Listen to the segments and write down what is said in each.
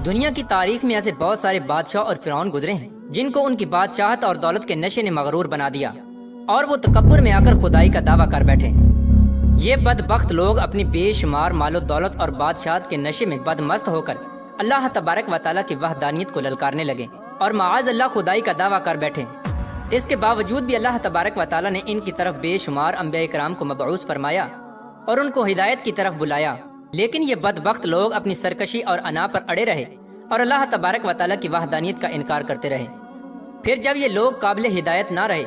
دنیا کی تاریخ میں ایسے بہت سارے بادشاہ اور فرعون گزرے ہیں جن کو ان کی بادشاہت اور دولت کے نشے نے مغرور بنا دیا اور وہ تکبر میں آ کر خدائی کا دعویٰ کر بیٹھے۔ یہ بدبخت لوگ اپنی بے شمار مال و دولت اور بادشاہت کے نشے میں بدمست ہو کر اللہ تبارک و تعالیٰ کی وحدانیت کو للکارنے لگے اور معاذ اللہ خدائی کا دعویٰ کر بیٹھے۔ اس کے باوجود بھی اللہ تبارک و تعالیٰ نے ان کی طرف بے شمار انبیاء کرام کو مبعوث فرمایا اور ان کو ہدایت کی طرف بلایا، لیکن یہ بدبخت لوگ اپنی سرکشی اور انا پر اڑے رہے اور اللہ تبارک و تعالیٰ کی وحدانیت کا انکار کرتے رہے۔ پھر جب یہ لوگ قابل ہدایت نہ رہے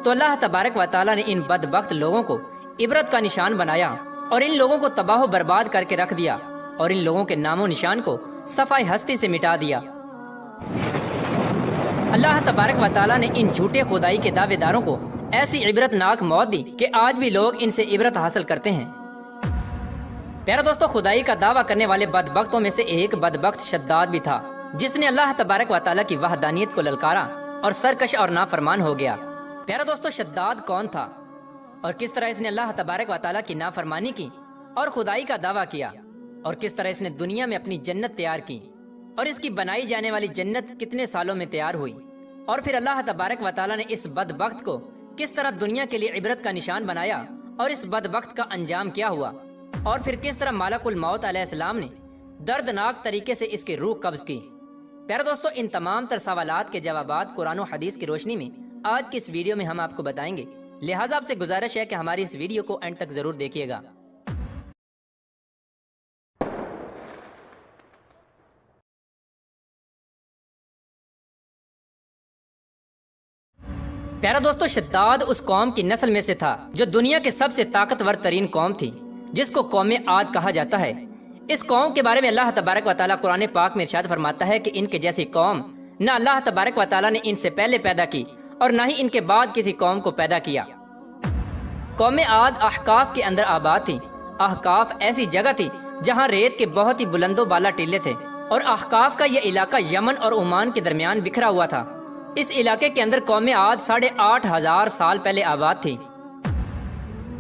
تو اللہ تبارک و تعالیٰ نے ان بدبخت لوگوں کو عبرت کا نشان بنایا اور ان لوگوں کو تباہ و برباد کر کے رکھ دیا اور ان لوگوں کے نام و نشان کو صفحہ ہستی سے مٹا دیا۔ اللہ تبارک و تعالیٰ نے ان جھوٹے خدائی کے دعوے داروں کو ایسی عبرت ناک موت دی کہ آج بھی لوگ ان سے عبرت حاصل کرتے ہیں۔ پیارا دوستو، خدائی کا دعویٰ کرنے والے بدبختوں میں سے ایک بدبخت شداد بھی تھا جس نے اللہ تبارک و تعالیٰ کی وحدانیت کو للکارا اور سرکش اور نافرمان ہو گیا۔ پیارا دوستو، شداد کون تھا اور کس طرح اس نے اللہ تبارک و تعالیٰ کی نافرمانی کی اور خدائی کا دعویٰ کیا، اور کس طرح اس نے دنیا میں اپنی جنت تیار کی اور اس کی بنائی جانے والی جنت کتنے سالوں میں تیار ہوئی، اور پھر اللہ تبارک و تعالیٰ نے اس بدبخت کو کس طرح دنیا کے لیے عبرت کا نشان بنایا اور اس بدبخت کا انجام کیا ہوا، اور پھر کس طرح ملک الموت علیہ السلام نے دردناک طریقے سے اس کی روح قبض کی۔ پیارا دوستو، ان تمام تر سوالات کے جوابات قرآن و حدیث کی روشنی میں آج کی اس ویڈیو میں ہم آپ کو بتائیں گے، لہٰذا آپ سے گزارش ہے کہ ہماری اس ویڈیو کو اینڈ تک ضرور دیکھیے گا۔ پیارا دوستو، شداد اس قوم کی نسل میں سے تھا جو دنیا کے سب سے طاقتور ترین قوم تھی، جس کو قوم عاد کہا جاتا ہے۔ اس قوم کے بارے میں اللہ تبارک و تعالیٰ قرآن پاک میں ارشاد فرماتا ہے کہ ان کے جیسی قوم نہ اللہ تبارک و تعالیٰ نے ان سے پہلے پیدا کی اور نہ ہی ان کے بعد کسی قوم کو پیدا کیا۔ قوم عاد احقاف کے اندر آباد تھی۔ احقاف ایسی جگہ تھی جہاں ریت کے بہت ہی بلند و بالا ٹیلے تھے، اور احقاف کا یہ علاقہ یمن اور عمان کے درمیان بکھرا ہوا تھا۔ اس علاقے کے اندر قوم عاد 8,500 سال پہلے آباد تھی۔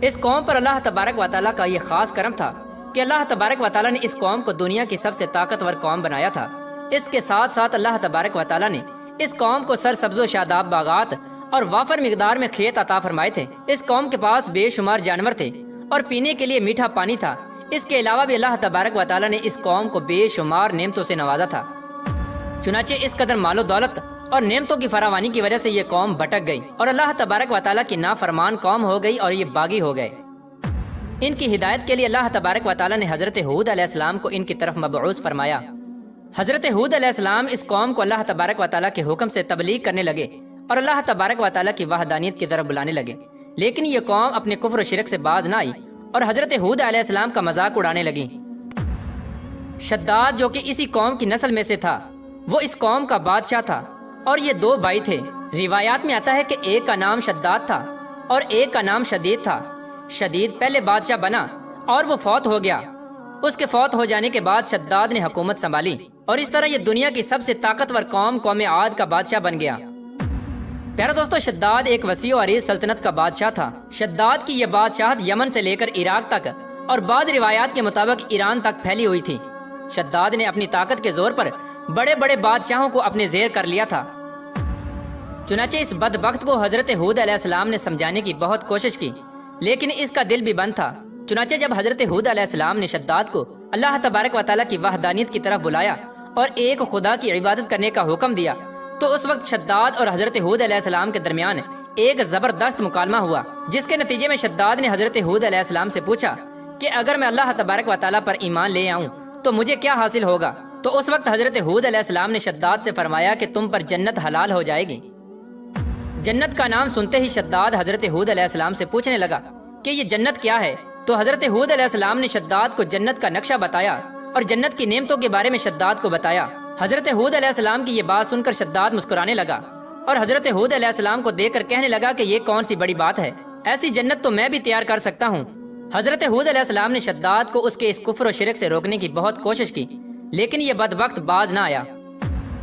اس قوم پر اللہ تبارک و تعالیٰ کا یہ خاص کرم تھا کہ اللہ تبارک و تعالیٰ نے اس قوم کو دنیا کی سب سے طاقتور قوم بنایا تھا۔ اس کے ساتھ ساتھ اللہ تبارک و تعالیٰ نے اس قوم کو سرسبز و شاداب باغات اور وافر مقدار میں کھیت عطا فرمائے تھے۔ اس قوم کے پاس بے شمار جانور تھے اور پینے کے لیے میٹھا پانی تھا۔ اس کے علاوہ بھی اللہ تبارک و تعالیٰ نے اس قوم کو بے شمار نعمتوں سے نوازا تھا۔ چنانچہ اس قدر مال و دولت اور نعمتوں کی فراوانی کی وجہ سے یہ قوم بھٹک گئی اور اللہ تبارک و تعالیٰ کی نافرمان قوم ہو گئی اور یہ باغی ہو گئے۔ ان کی ہدایت کے لیے اللہ تبارک و تعالیٰ نے حضرت ہود علیہ السلام کو ان کی طرف مبعوث فرمایا۔ حضرت ہود علیہ السلام اس قوم کو اللہ تبارک و تعالیٰ کے حکم سے تبلیغ کرنے لگے اور اللہ تبارک و تعالیٰ کی وحدانیت کی طرف بلانے لگے، لیکن یہ قوم اپنے کفر و شرک سے باز نہ آئی اور حضرت ہود علیہ السلام کا مذاق اڑانے لگی۔ شداد جو کہ اسی قوم کی نسل میں سے تھا، وہ اس قوم کا بادشاہ تھا اور یہ 2 بھائی تھے۔ روایات میں آتا ہے کہ ایک کا نام شداد تھا اور ایک کا نام شدید تھا۔ شدید پہلے بادشاہ بنا اور وہ فوت ہو گیا۔ اس کے فوت ہو جانے کے بعد شداد نے حکومت سنبھالی اور اس طرح یہ دنیا کی سب سے طاقتور قوم عاد کا بادشاہ بن گیا۔ پیارا دوستو، شداد ایک وسیع و عریض سلطنت کا بادشاہ تھا۔ شداد کی یہ بادشاہت یمن سے لے کر عراق تک اور بعض روایات کے مطابق ایران تک پھیلی ہوئی تھی۔ شداد نے اپنی طاقت کے زور پر بڑے بڑے بادشاہوں کو اپنے زیر کر لیا تھا۔ چنانچہ اس بدبخت کو حضرت ہود علیہ السلام نے سمجھانے کی بہت کوشش کی، لیکن اس کا دل بھی بند تھا۔ چنانچہ جب حضرت ہود علیہ السلام نے شداد کو اللہ تبارک و تعالیٰ کی وحدانیت کی طرف بلایا اور ایک خدا کی عبادت کرنے کا حکم دیا، تو اس وقت شداد اور حضرت ہود علیہ السلام کے درمیان ایک زبردست مکالمہ ہوا، جس کے نتیجے میں شداد نے حضرت ہود علیہ السلام سے پوچھا کہ اگر میں اللہ تبارک و تعالیٰ پر ایمان لے آؤں تو مجھے کیا حاصل ہوگا؟ تو اس وقت حضرت ہود علیہ السلام نے شداد سے فرمایا کہ تم پر جنت حلال ہو جائے گی۔ جنت کا نام سنتے ہی شداد حضرت ہود علیہ السلام سے پوچھنے لگا کہ یہ جنت کیا ہے؟ تو حضرت ہود علیہ السلام نے شداد کو جنت کا نقشہ بتایا اور جنت کی نعمتوں کے بارے میں شداد کو بتایا۔ حضرت ہود علیہ السلام کی یہ بات سن کر شداد مسکرانے لگا اور حضرت ہود علیہ السلام کو دیکھ کر کہنے لگا کہ یہ کون سی بڑی بات ہے، ایسی جنت تو میں بھی تیار کر سکتا ہوں۔ حضرت ہود علیہ السلام نے شداد کو اس کے اس کفر و شرک سے روکنے کی بہت کوشش کی، لیکن یہ بدبخت باز نہ آیا۔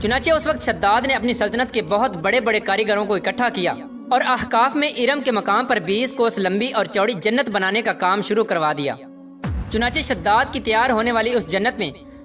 چنانچہ اس وقت شداد نے اپنی سلطنت کے بہت بڑے بڑے کاریگروں کو اکٹھا کیا اور احقاف میں ارم کے مقام پر 20 کوس لمبی اور چوڑی جنت بنانے کا کام شروع کروا دیا۔ چنانچہ شداد کی تیار ہونے والی اس جنت میں